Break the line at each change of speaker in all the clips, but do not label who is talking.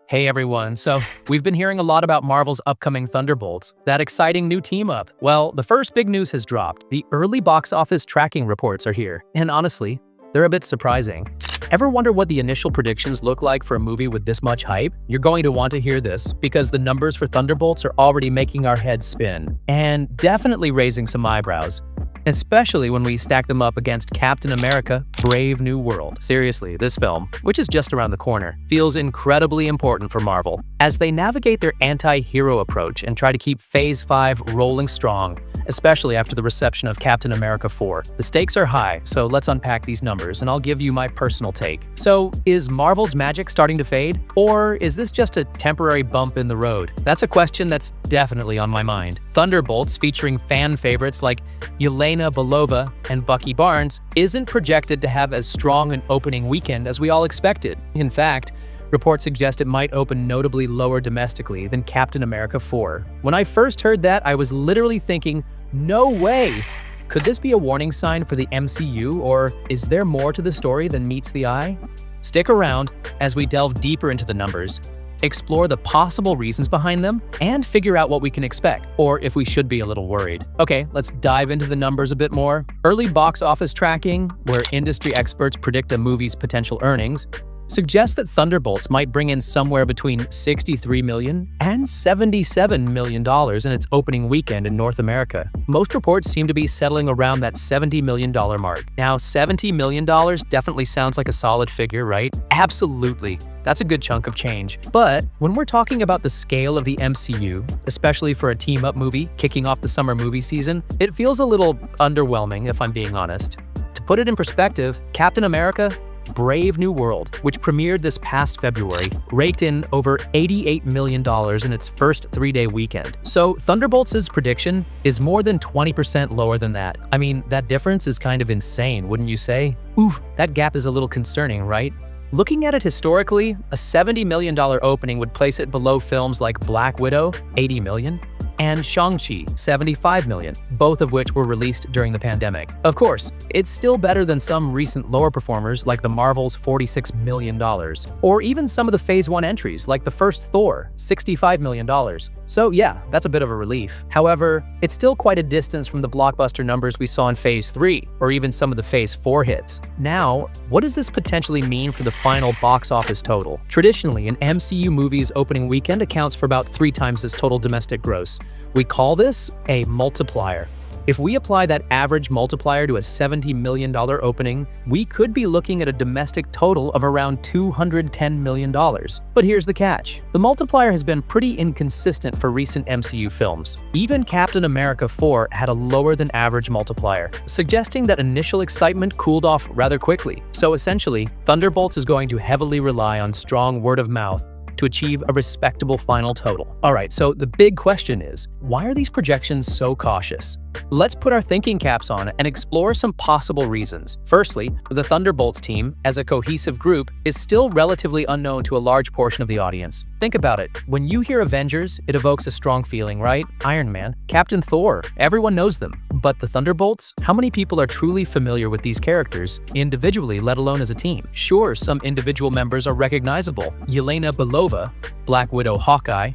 Hey everyone, so we've been hearing a lot about Marvel's upcoming Thunderbolts, that exciting new team-up. Well, the first big news has dropped. The early box office tracking reports are here, and honestly, they're a bit surprising. Ever wonder what the initial predictions look like for a movie with this much hype? You're going to want to hear this, because the numbers for Thunderbolts are already making our heads spin, and definitely raising some eyebrows. Especially when we stack them up against Captain America: Brave New World. Seriously, this film, which is just around the corner, feels incredibly important for Marvel as they navigate their anti-hero approach and try to keep Phase 5 rolling strong, especially after the reception of Captain America 4. The stakes are high, so let's unpack these numbers and I'll give you my personal take. So, is Marvel's magic starting to fade? Or is this just a temporary bump in the road? That's a question that's definitely on my mind. Thunderbolts, featuring fan favorites like Yelena Belova and Bucky Barnes, isn't projected to have as strong an opening weekend as we all expected. In fact, reports suggest it might open notably lower domestically than Captain America 4. When I first heard that, I was literally thinking, no way! Could this be a warning sign for the MCU, or is there more to the story than meets the eye? Stick around as we delve deeper into the numbers, explore the possible reasons behind them, and figure out what we can expect, or if we should be a little worried. Okay, let's dive into the numbers a bit more. Early box office tracking, where industry experts predict a movie's potential earnings, suggests that Thunderbolts might bring in somewhere between $63 million and $77 million in its opening weekend in North America. Most reports seem to be settling around that $70 million mark. Now, $70 million definitely sounds like a solid figure, right? Absolutely. That's a good chunk of change. But when we're talking about the scale of the MCU, especially for a team-up movie kicking off the summer movie season, it feels a little underwhelming, if I'm being honest. To put it in perspective, Captain America: Brave New World, which premiered this past February, raked in over $88 million in its first 3-day weekend. So Thunderbolts' prediction is more than 20% lower than that. I mean, that difference is kind of insane, wouldn't you say? Oof, that gap is a little concerning, right? Looking at it historically, a $70 million opening would place it below films like Black Widow, $80 million, and Shang-Chi, $75 million, both of which were released during the pandemic. Of course, it's still better than some recent lower performers like the Marvel's $46 million, or even some of the Phase 1 entries like the first Thor, $65 million. So yeah, that's a bit of a relief. However, it's still quite a distance from the blockbuster numbers we saw in Phase 3, or even some of the Phase 4 hits. Now, what does this potentially mean for the final box office total? Traditionally, an MCU movie's opening weekend accounts for about 3 times its total domestic gross. We call this a multiplier. If we apply that average multiplier to a $70 million opening, we could be looking at a domestic total of around $210 million. But here's the catch. The multiplier has been pretty inconsistent for recent MCU films. Even Captain America 4 had a lower than average multiplier, suggesting that initial excitement cooled off rather quickly. So essentially, Thunderbolts is going to heavily rely on strong word of mouth to achieve a respectable final total. Alright, so the big question is, why are these projections so cautious? Let's put our thinking caps on and explore some possible reasons. Firstly, the Thunderbolts team, as a cohesive group, is still relatively unknown to a large portion of the audience. Think about it. When you hear Avengers, it evokes a strong feeling, right? Iron Man, Captain Thor, everyone knows them. But the Thunderbolts? How many people are truly familiar with these characters, individually, let alone as a team? Sure, some individual members are recognizable. Yelena Belova, Black Widow Hawkeye,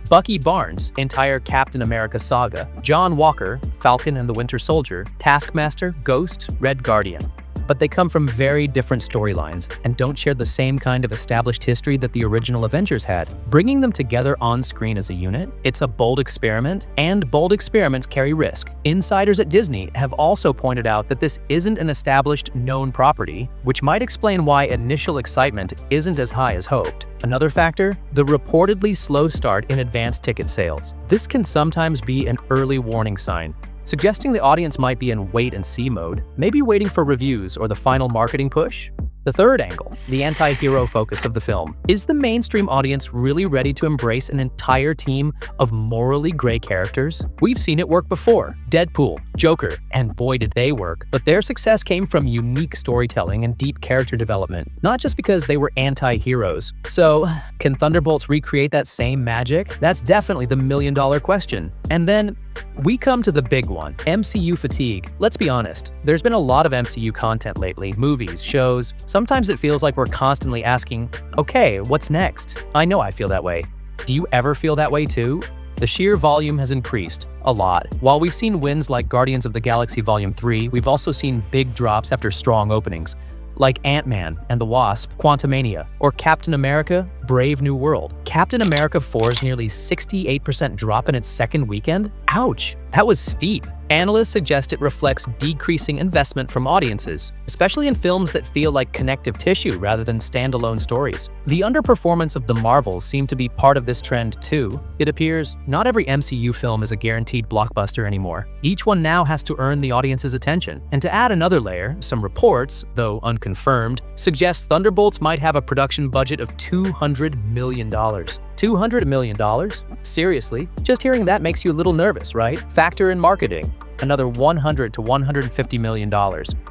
Bucky Barnes, entire Captain America saga, John Walker, Falcon and the Winter Soldier, Taskmaster, Ghost, Red Guardian. But they come from very different storylines and don't share the same kind of established history that the original Avengers had. Bringing them together on screen as a unit, it's a bold experiment, and bold experiments carry risk. Insiders at Disney have also pointed out that this isn't an established, known property, which might explain why initial excitement isn't as high as hoped. Another factor, the reportedly slow start in advanced ticket sales. This can sometimes be an early warning sign, suggesting the audience might be in wait-and-see mode, maybe waiting for reviews or the final marketing push. The third angle, the anti-hero focus of the film. Is the mainstream audience really ready to embrace an entire team of morally gray characters? We've seen it work before. Deadpool, Joker, and boy did they work. But their success came from unique storytelling and deep character development, not just because they were anti-heroes. So, can Thunderbolts recreate that same magic? That's definitely the million-dollar question. And then we come to the big one, MCU fatigue. Let's be honest, there's been a lot of MCU content lately, movies, shows. Sometimes it feels like we're constantly asking, okay, what's next? I know I feel that way. Do you ever feel that way too? The sheer volume has increased a lot. While we've seen wins like Guardians of the Galaxy Volume 3, we've also seen big drops after strong openings, like Ant-Man and the Wasp, Quantumania, or Captain America, Brave New World. Captain America 4's nearly 68% drop in its second weekend? Ouch, that was steep. Analysts suggest it reflects decreasing investment from audiences, especially in films that feel like connective tissue rather than standalone stories. The underperformance of the Marvels seemed to be part of this trend too. It appears not every MCU film is a guaranteed blockbuster anymore. Each one now has to earn the audience's attention. And to add another layer, some reports, though unconfirmed, suggest Thunderbolts might have a production budget of $200 million. $200 million? Seriously? Just hearing that makes you a little nervous, right? Factor in marketing. Another $100 to $150 million.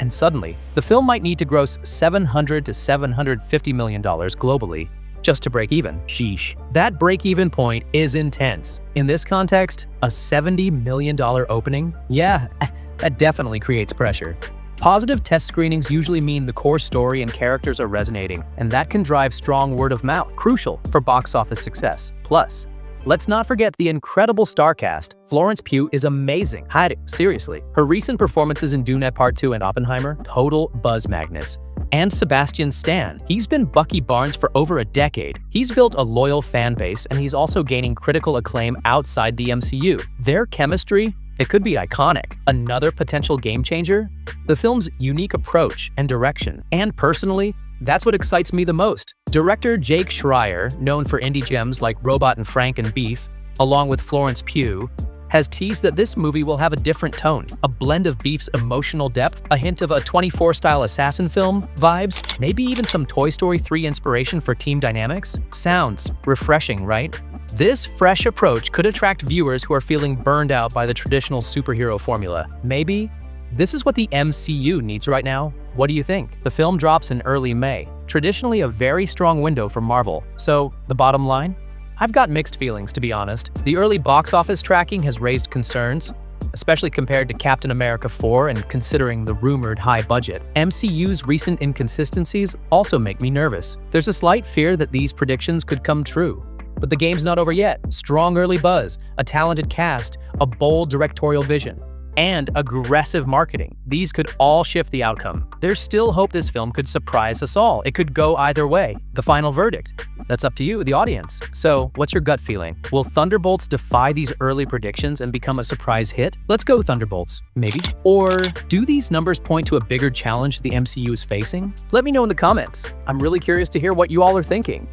And suddenly, the film might need to gross $700 to $750 million globally just to break even. Sheesh. That break-even point is intense. In this context, a $70 million opening? Yeah, that definitely creates pressure. Positive test screenings usually mean the core story and characters are resonating, and that can drive strong word of mouth, crucial for box office success. Plus, let's not forget the incredible star cast. Florence Pugh is amazing. Seriously. Her recent performances in Dune Part 2 and Oppenheimer, total buzz magnets. And Sebastian Stan. He's been Bucky Barnes for over a decade. He's built a loyal fan base, and he's also gaining critical acclaim outside the MCU. Their chemistry, it could be iconic. Another potential game changer? The film's unique approach and direction. And personally, that's what excites me the most. Director Jake Schreier, known for indie gems like Robot and Frank and Beef, along with Florence Pugh, has teased that this movie will have a different tone, a blend of Beef's emotional depth, a hint of a 24-style assassin film vibes, maybe even some Toy Story 3 inspiration for team dynamics. Sounds refreshing, right? This fresh approach could attract viewers who are feeling burned out by the traditional superhero formula. Maybe this is what the MCU needs right now. What do you think? The film drops in early May, traditionally a very strong window for Marvel. So, the bottom line? I've got mixed feelings, to be honest. The early box office tracking has raised concerns, especially compared to Captain America 4 and considering the rumored high budget. MCU's recent inconsistencies also make me nervous. There's a slight fear that these predictions could come true. But the game's not over yet. Strong early buzz, a talented cast, a bold directorial vision, and aggressive marketing. These could all shift the outcome. There's still hope this film could surprise us all. It could go either way. The final verdict, that's up to you, the audience. So, what's your gut feeling? Will Thunderbolts defy these early predictions and become a surprise hit? Let's go Thunderbolts, maybe? Or do these numbers point to a bigger challenge the MCU is facing? Let me know in the comments. I'm really curious to hear what you all are thinking.